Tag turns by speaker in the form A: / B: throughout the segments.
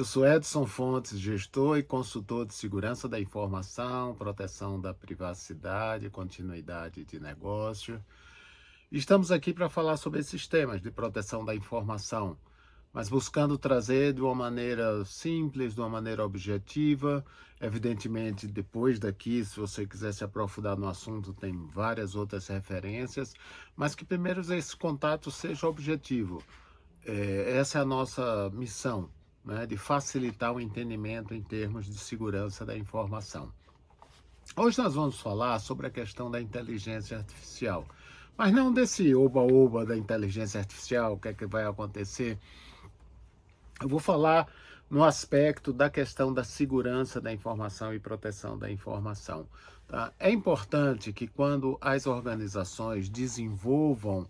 A: Eu sou Edson Fontes, gestor e consultor de segurança da informação, proteção da privacidade, continuidade de negócio. Estamos aqui para falar sobre esses temas de proteção da informação, mas buscando trazer de uma maneira simples, de uma maneira objetiva. Evidentemente, depois daqui, se você quiser se aprofundar no assunto, tem várias outras referências, mas que primeiro esse contato seja objetivo. Essa é a nossa missão, né, de facilitar o entendimento em termos de segurança da informação. Hoje nós vamos falar sobre a questão da inteligência artificial, mas não desse oba-oba da inteligência artificial, o que é que vai acontecer. Eu vou falar no aspecto da questão da segurança da informação e proteção da informação. Tá? É importante que quando as organizações desenvolvam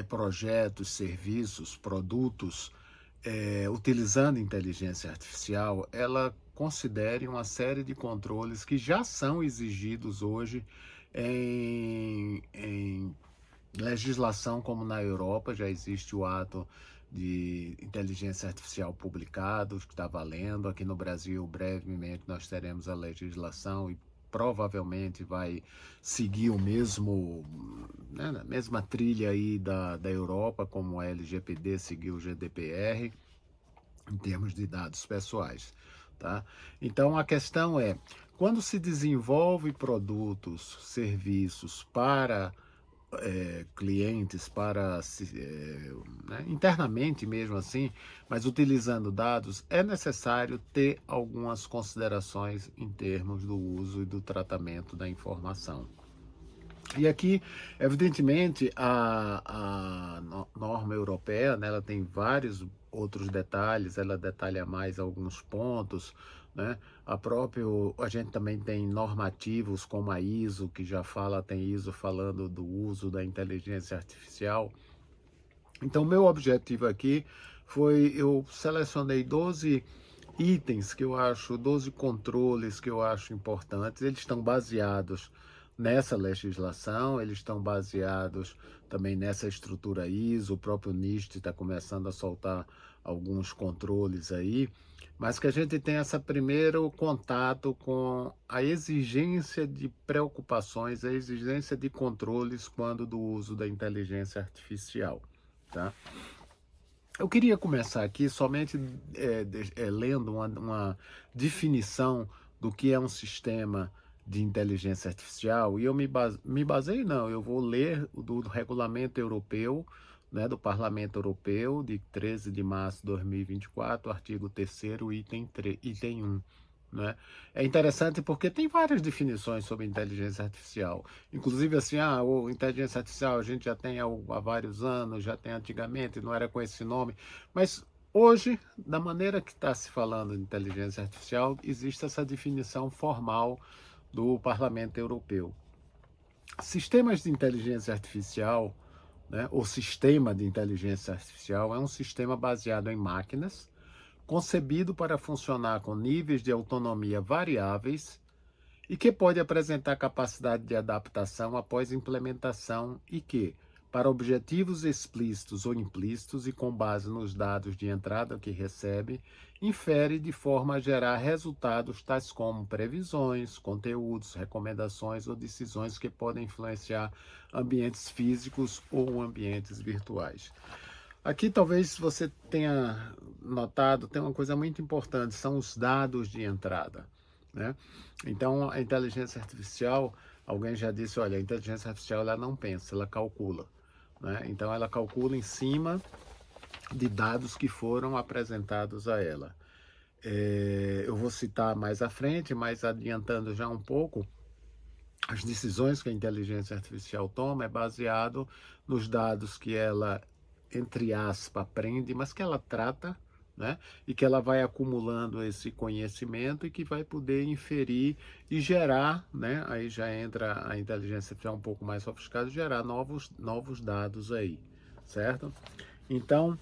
A: projetos, serviços, produtos, utilizando inteligência artificial, ela considere uma série de controles que já são exigidos hoje em legislação, como na Europa já existe o ato de inteligência artificial publicado, que está valendo. Aqui no Brasil, brevemente, nós teremos a legislação e provavelmente vai seguir o mesmo, né, a mesma trilha aí da Europa, como a LGPD seguiu o GDPR, em termos de dados pessoais. Tá? Então, a questão é, quando se desenvolve produtos, serviços para clientes, para né, internamente mesmo assim, mas utilizando dados, é necessário ter algumas considerações em termos do uso e do tratamento da informação. E aqui, evidentemente, a norma europeia, né, ela tem vários outros detalhes, ela detalha mais alguns pontos, né? A gente também tem normativos como a ISO, que já fala, tem ISO falando do uso da inteligência artificial. Então, meu objetivo aqui foi, eu selecionei 12 itens que eu acho, 12 controles que eu acho importantes. Eles estão baseados nessa legislação, eles estão baseados também nessa estrutura ISO. O próprio NIST está começando a soltar alguns controles aí, mas que a gente tem esse primeiro contato com a exigência de preocupações, a exigência de controles quando do uso da inteligência artificial. Tá? Eu queria começar aqui somente lendo uma definição do que é um sistema de inteligência artificial, e eu me baseio, não, eu vou ler do regulamento europeu, né, do Parlamento Europeu, de 13 de março de 2024, artigo 3º, item 1. Né? É interessante porque tem várias definições sobre inteligência artificial. Inclusive assim, o inteligência artificial a gente já tem há vários anos, já tem antigamente, não era com esse nome. Mas hoje, da maneira que está se falando de inteligência artificial, existe essa definição formal do Parlamento Europeu. Sistemas de inteligência artificial, né, ou sistema de inteligência artificial, é um sistema baseado em máquinas, concebido para funcionar com níveis de autonomia variáveis e que pode apresentar capacidade de adaptação após implementação e que, para objetivos explícitos ou implícitos e com base nos dados de entrada que recebe, infere de forma a gerar resultados tais como previsões, conteúdos, recomendações ou decisões que podem influenciar ambientes físicos ou ambientes virtuais. Aqui talvez você tenha notado, tem uma coisa muito importante, são os dados de entrada. Né? Então, a inteligência artificial, alguém já disse, olha, a inteligência artificial ela não pensa, ela calcula. Né? Então, ela calcula em cima de dados que foram apresentados a ela. Eu vou citar mais à frente, mas adiantando já um pouco, as decisões que a inteligência artificial toma é baseado nos dados que ela, entre aspas, aprende, mas que ela trata, né? E que ela vai acumulando esse conhecimento e que vai poder inferir e gerar, né? Aí já entra a inteligência artificial um pouco mais sofisticada, gerar novos dados aí, certo? Então,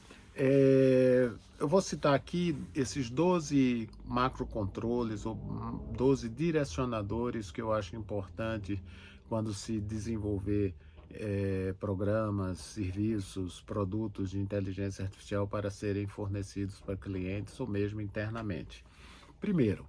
A: eu vou citar aqui esses 12 macrocontroles ou 12 direcionadores que eu acho importante quando se desenvolver programas, serviços, produtos de inteligência artificial para serem fornecidos para clientes ou mesmo internamente. Primeiro,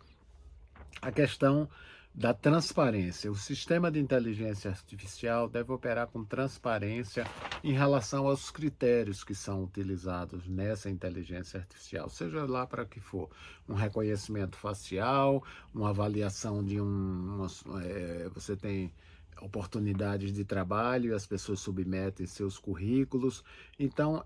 A: a questão da transparência. O sistema de inteligência artificial deve operar com transparência em relação aos critérios que são utilizados nessa inteligência artificial, seja lá para que for, um reconhecimento facial, uma avaliação de você tem oportunidades de trabalho e as pessoas submetem seus currículos. Então,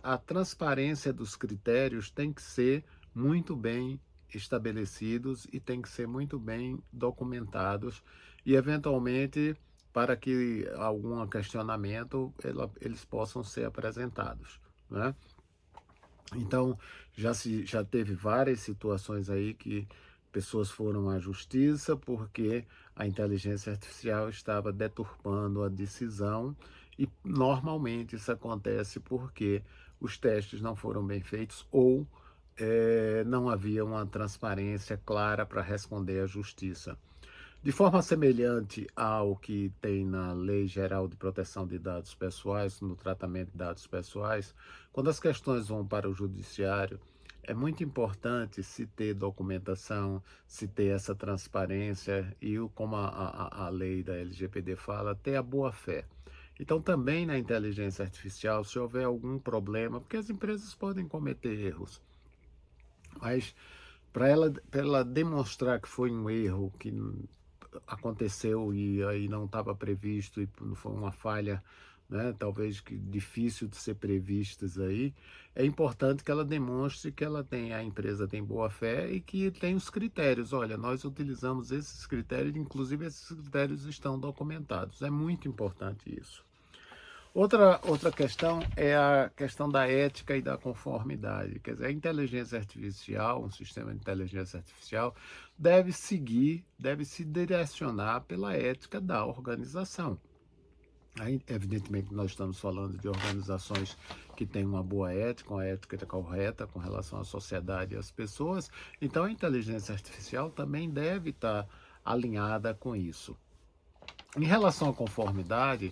A: a transparência dos critérios tem que ser muito bem estabelecidos e tem que ser muito bem documentados e, eventualmente, para que algum questionamento eles possam ser apresentados, né? Então, já teve várias situações aí que pessoas foram à justiça porque a inteligência artificial estava deturpando a decisão e normalmente isso acontece porque os testes não foram bem feitos ou não havia uma transparência clara para responder à justiça. De forma semelhante ao que tem na Lei Geral de Proteção de Dados Pessoais, no tratamento de dados pessoais, quando as questões vão para o judiciário, é muito importante se ter documentação, se ter essa transparência e, como a lei da LGPD fala, ter a boa-fé. Então, também na inteligência artificial, se houver algum problema, porque as empresas podem cometer erros, mas para ela demonstrar que foi um erro que aconteceu e aí não estava previsto e foi uma falha, né, talvez que difícil de ser previstas aí, é importante que ela demonstre que a empresa tem boa fé e que tem os critérios. Olha, nós utilizamos esses critérios, inclusive esses critérios estão documentados. É muito importante isso. Outra questão é a questão da ética e da conformidade. Quer dizer, a inteligência artificial, um sistema de inteligência artificial, deve se direcionar pela ética da organização. Aí, evidentemente, nós estamos falando de organizações que têm uma boa ética, uma ética correta com relação à sociedade e às pessoas. Então, a inteligência artificial também deve estar alinhada com isso. Em relação à conformidade,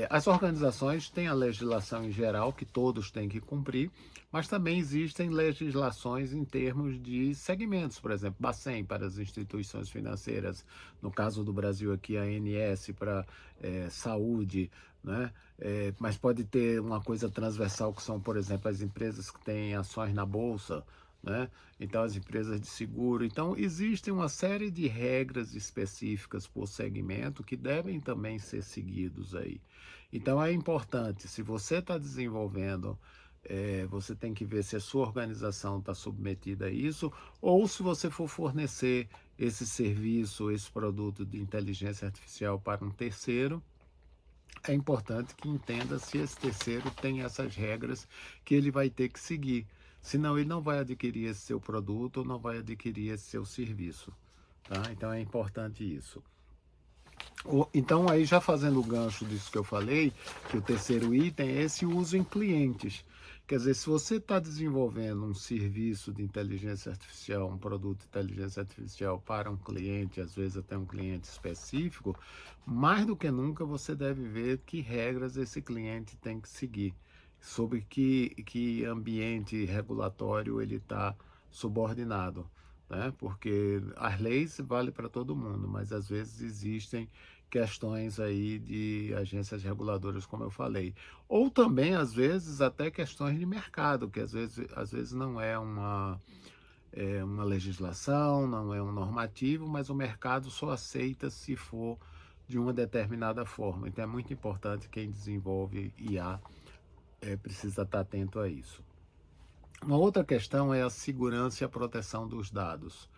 A: as organizações têm a legislação em geral que todos têm que cumprir, mas também existem legislações em termos de segmentos, por exemplo, Bacen para as instituições financeiras, no caso do Brasil aqui a ANS para saúde, né? Mas pode ter uma coisa transversal que são, por exemplo, as empresas que têm ações na bolsa, né? Então, as empresas de seguro. Então, existem uma série de regras específicas por segmento que devem também ser seguidos aí. Então, é importante, se você está desenvolvendo, você tem que ver se a sua organização está submetida a isso, ou se você for fornecer esse serviço, esse produto de inteligência artificial para um terceiro, é importante que entenda se esse terceiro tem essas regras que ele vai ter que seguir. Senão ele não vai adquirir esse seu produto ou não vai adquirir esse seu serviço. Tá? Então é importante isso. Então aí já fazendo o gancho disso que eu falei, que o terceiro item é esse uso em clientes. Quer dizer, se você está desenvolvendo um serviço de inteligência artificial, um produto de inteligência artificial para um cliente, às vezes até um cliente específico, mais do que nunca você deve ver que regras esse cliente tem que seguir, sobre que ambiente regulatório ele está subordinado, né? Porque as leis valem para todo mundo, mas às vezes existem questões aí de agências reguladoras, como eu falei. Ou também, às vezes, até questões de mercado, que às vezes não é uma legislação, não é um normativo, mas o mercado só aceita se for de uma determinada forma. Então é muito importante quem desenvolve IA precisa estar atento a isso. Uma outra questão é a segurança e a proteção dos dados.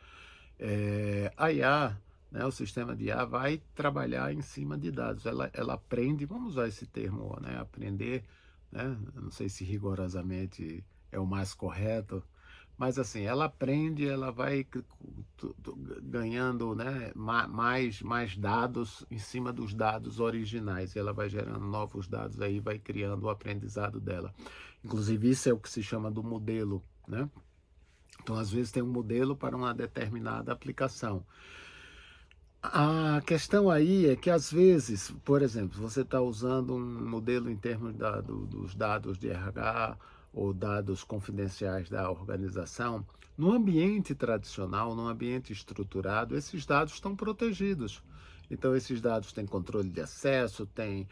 A: A IA, né, o sistema de IA vai trabalhar em cima de dados. Ela aprende, vamos usar esse termo, né, aprender, né, não sei se rigorosamente é o mais correto, mas assim, ela aprende, ela vai ganhando, né, mais dados em cima dos dados originais. E ela vai gerando novos dados aí, vai criando o aprendizado dela. Inclusive, isso é o que se chama do modelo, né? Então, às vezes tem um modelo para uma determinada aplicação. A questão aí é que, às vezes, por exemplo, você está usando um modelo em termos dos dados de RH ou dados confidenciais da organização. No ambiente tradicional, no ambiente estruturado, esses dados estão protegidos. Então, esses dados têm controle de acesso, têm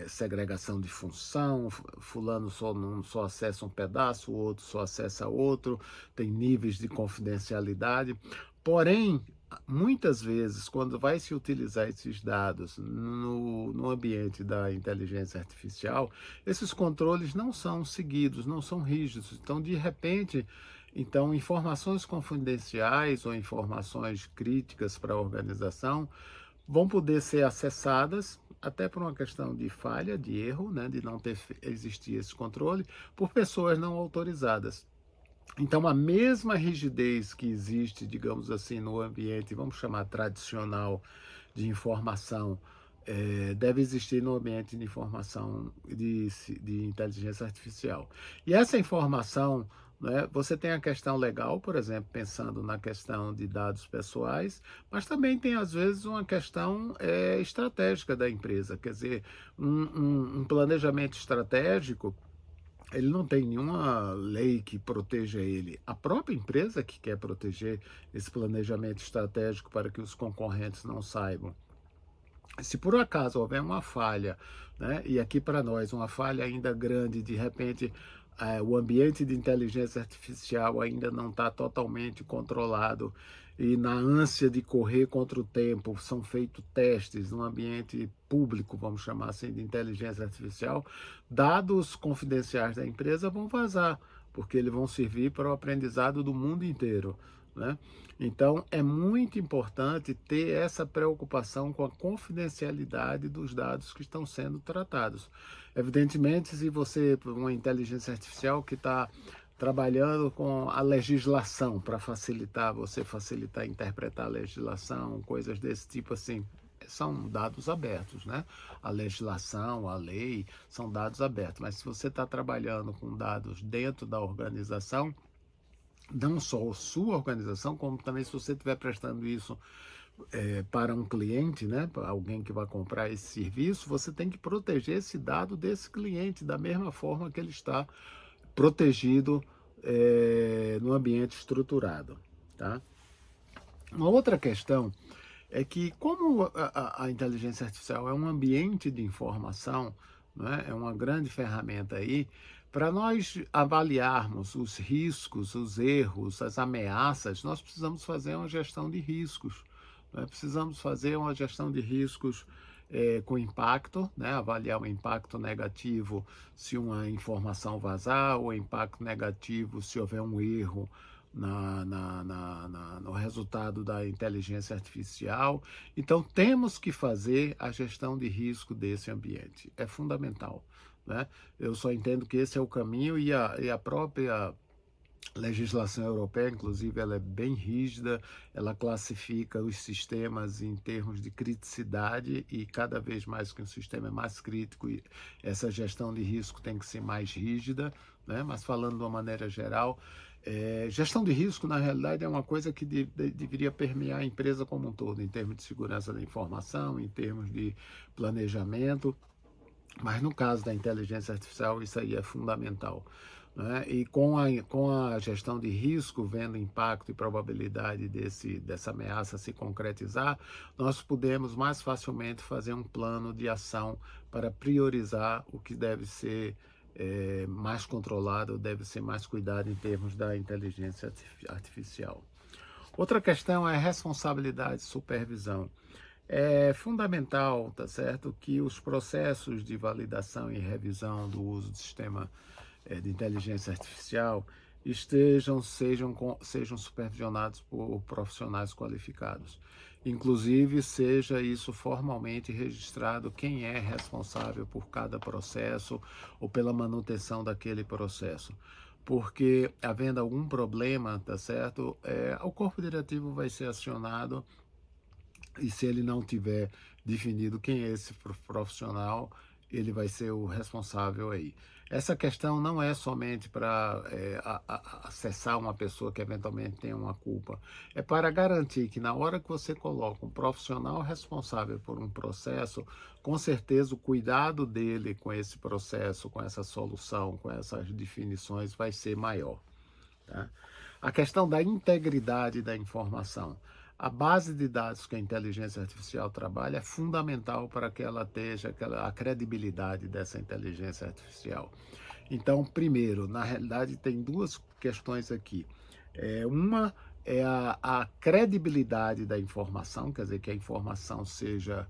A: segregação de função, fulano só acessa um pedaço, o outro só acessa outro, tem níveis de confidencialidade. Porém, muitas vezes, quando vai se utilizar esses dados no ambiente da inteligência artificial, esses controles não são seguidos, não são rígidos. Então, de repente, então, informações confidenciais ou informações críticas para a organização vão poder ser acessadas até por uma questão de falha, de erro, né, de não ter existir esse controle, por pessoas não autorizadas. Então, a mesma rigidez que existe, digamos assim, no ambiente, vamos chamar tradicional de informação, deve existir no ambiente de informação de inteligência artificial. E essa informação, né, você tem a questão legal, por exemplo, pensando na questão de dados pessoais, mas também tem, às vezes, uma questão estratégica da empresa, quer dizer, um planejamento estratégico. Ele não tem nenhuma lei que proteja ele. A própria empresa que quer proteger esse planejamento estratégico para que os concorrentes não saibam. Se por acaso houver uma falha, né, e aqui para nós uma falha ainda grande, de repente o ambiente de inteligência artificial ainda não está totalmente controlado e na ânsia de correr contra o tempo são feitos testes no ambiente público, vamos chamar assim, de inteligência artificial, dados confidenciais da empresa vão vazar, porque eles vão servir para o aprendizado do mundo inteiro, né? Então, é muito importante ter essa preocupação com a confidencialidade dos dados que estão sendo tratados. Evidentemente, se você, uma inteligência artificial que está trabalhando com a legislação para facilitar, você facilitar interpretar a legislação, coisas desse tipo assim, são dados abertos, né? A legislação, a lei, são dados abertos. Mas se você está trabalhando com dados dentro da organização, não só a sua organização, como também se você estiver prestando isso para um cliente, né, para alguém que vai comprar esse serviço, você tem que proteger esse dado desse cliente da mesma forma que ele está protegido no ambiente estruturado, tá? Uma outra questão é que, como a inteligência artificial é um ambiente de informação, né, é uma grande ferramenta aí, para nós avaliarmos os riscos, os erros, as ameaças, nós precisamos fazer uma gestão de riscos. Né? Precisamos fazer uma gestão de riscos com impacto, né? Avaliar o impacto negativo se uma informação vazar, ou impacto negativo se houver um erro no resultado da inteligência artificial. Então, temos que fazer a gestão de risco desse ambiente. É fundamental, né? Eu só entendo que esse é o caminho e a própria legislação europeia, inclusive, ela é bem rígida, ela classifica os sistemas em termos de criticidade e cada vez mais que um sistema é mais crítico, essa gestão de risco tem que ser mais rígida, né? Mas falando de uma maneira geral, gestão de risco, na realidade, é uma coisa que deveria permear a empresa como um todo, em termos de segurança da informação, em termos de planejamento, mas no caso da inteligência artificial, isso aí é fundamental. Né? E com a gestão de risco, vendo impacto e probabilidade dessa ameaça se concretizar, nós podemos mais facilmente fazer um plano de ação para priorizar o que deve ser mais controlado, deve ser mais cuidado em termos da inteligência artificial. Outra questão é a responsabilidade e supervisão. É fundamental, tá certo, que os processos de validação e revisão do uso do sistema de inteligência artificial sejam supervisionados por profissionais qualificados. Inclusive, seja isso formalmente registrado quem é responsável por cada processo ou pela manutenção daquele processo. Porque, havendo algum problema, tá certo, o corpo diretivo vai ser acionado e se ele não tiver definido quem é esse profissional, ele vai ser o responsável aí. Essa questão não é somente para acessar uma pessoa que eventualmente tem uma culpa, é para garantir que na hora que você coloca um profissional responsável por um processo, com certeza o cuidado dele com esse processo, com essa solução, com essas definições vai ser maior. Tá? A questão da integridade da informação. A base de dados que a inteligência artificial trabalha é fundamental para que ela tenha a credibilidade dessa inteligência artificial. Então, primeiro, na realidade, tem duas questões aqui. Uma é a credibilidade da informação, quer dizer, que a informação seja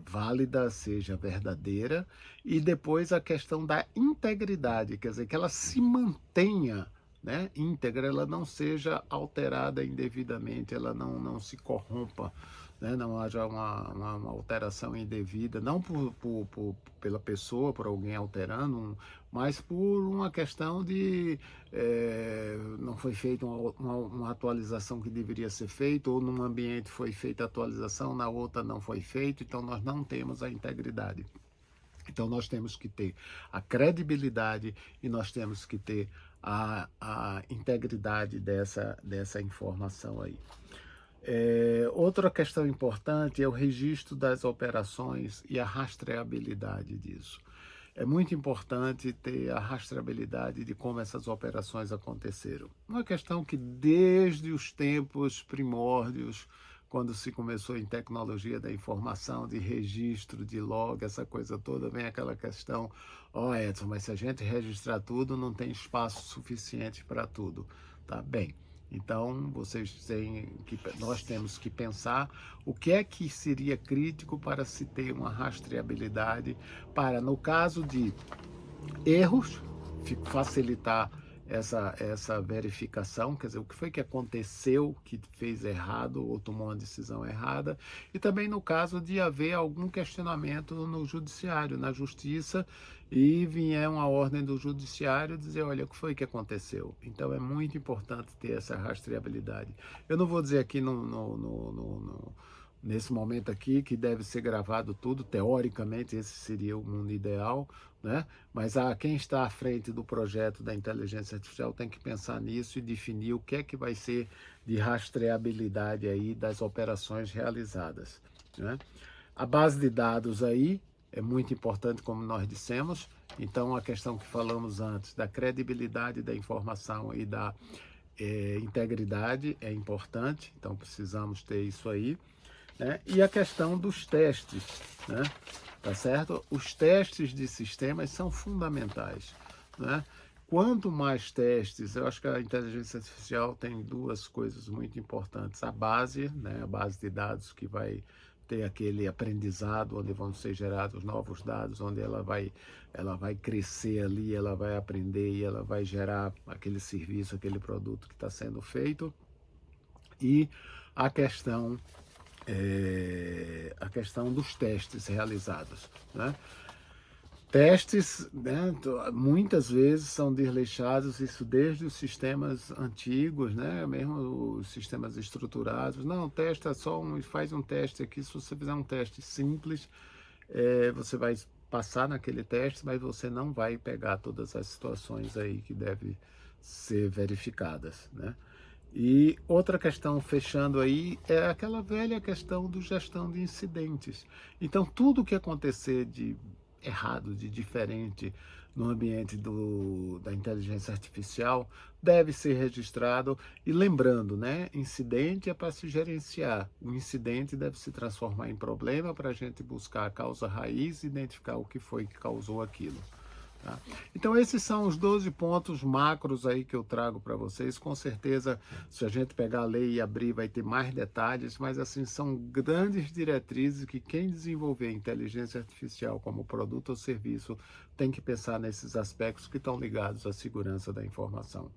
A: válida, seja verdadeira, e depois a questão da integridade, quer dizer, que ela se mantenha, né, íntegra, ela não seja alterada indevidamente, ela não se corrompa, né, não haja uma alteração indevida, não pela pessoa, por alguém alterando, mas por uma questão de não foi feita uma atualização que deveria ser feita, ou num ambiente foi feita a atualização, na outra não foi feito, então nós não temos a integridade. Então nós temos que ter a credibilidade e nós temos que ter a integridade dessa informação aí. Outra questão importante é o registro das operações e a rastreabilidade disso. É muito importante ter a rastreabilidade de como essas operações aconteceram. Uma questão que desde os tempos primórdios, quando se começou em tecnologia da informação, de registro, de log, essa coisa toda, vem aquela questão, Edson, mas se a gente registrar tudo, não tem espaço suficiente para tudo. Tá bem. Então, nós temos que pensar o que é que seria crítico para se ter uma rastreabilidade, para, no caso de erros, facilitar essa verificação, quer dizer, o que foi que aconteceu que fez errado ou tomou uma decisão errada, e também no caso de haver algum questionamento no judiciário, na justiça, e vier uma ordem do judiciário dizer, olha, o que foi que aconteceu? Então é muito importante ter essa rastreabilidade. Eu não vou dizer aqui nesse momento aqui que deve ser gravado tudo, teoricamente esse seria o mundo ideal, né? Mas quem está à frente do projeto da inteligência artificial tem que pensar nisso e definir o que é que vai ser de rastreabilidade aí das operações realizadas, né? A base de dados aí é muito importante, como nós dissemos. Então, a questão que falamos antes da credibilidade da informação e da integridade é importante. Então, precisamos ter isso aí, né? E a questão dos testes, né? Tá certo? Os testes de sistemas são fundamentais, né? Quanto mais testes, eu acho que a inteligência artificial tem duas coisas muito importantes. A base, né? A base de dados que vai ter aquele aprendizado, onde vão ser gerados novos dados, onde ela vai crescer ali, ela vai aprender e ela vai gerar aquele serviço, aquele produto que está sendo feito. E a questão dos testes realizados, né? Testes, né, muitas vezes são desleixados, isso desde os sistemas antigos, né, mesmo os sistemas estruturados. Não, testa só faz um teste aqui. Se você fizer um teste simples, você vai passar naquele teste, mas você não vai pegar todas as situações aí que devem ser verificadas, né? E outra questão, fechando aí, é aquela velha questão do gestão de incidentes. Então, tudo que acontecer de errado, de diferente no ambiente da inteligência artificial deve ser registrado. E lembrando, né, incidente é para se gerenciar. O incidente deve se transformar em problema para a gente buscar a causa raiz e identificar o que foi que causou aquilo. Tá? Então esses são os 12 pontos macros aí que eu trago para vocês. Com certeza, se a gente pegar a lei e abrir, vai ter mais detalhes, mas assim, são grandes diretrizes que quem desenvolver inteligência artificial como produto ou serviço tem que pensar nesses aspectos que estão ligados à segurança da informação.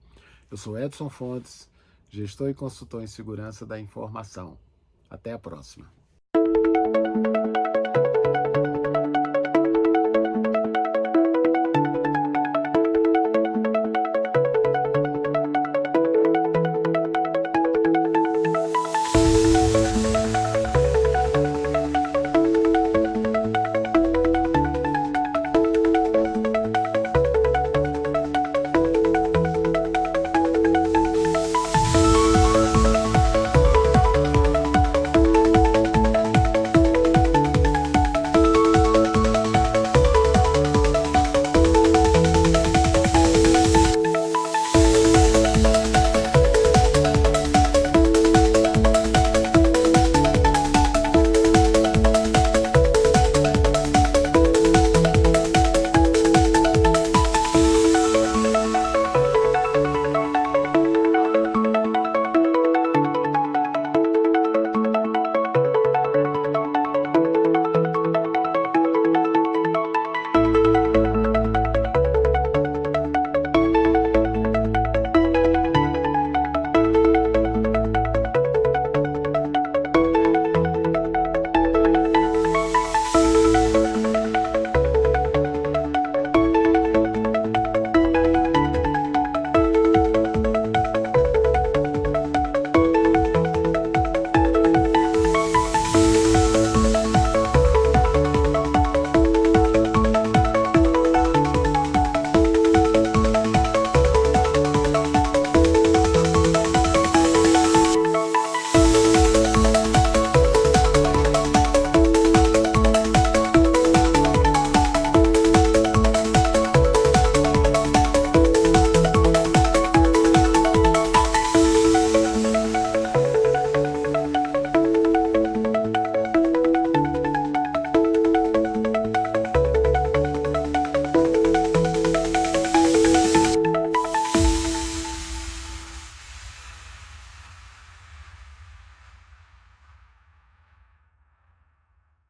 A: Eu sou Edson Fontes, gestor e consultor em segurança da informação. Até a próxima.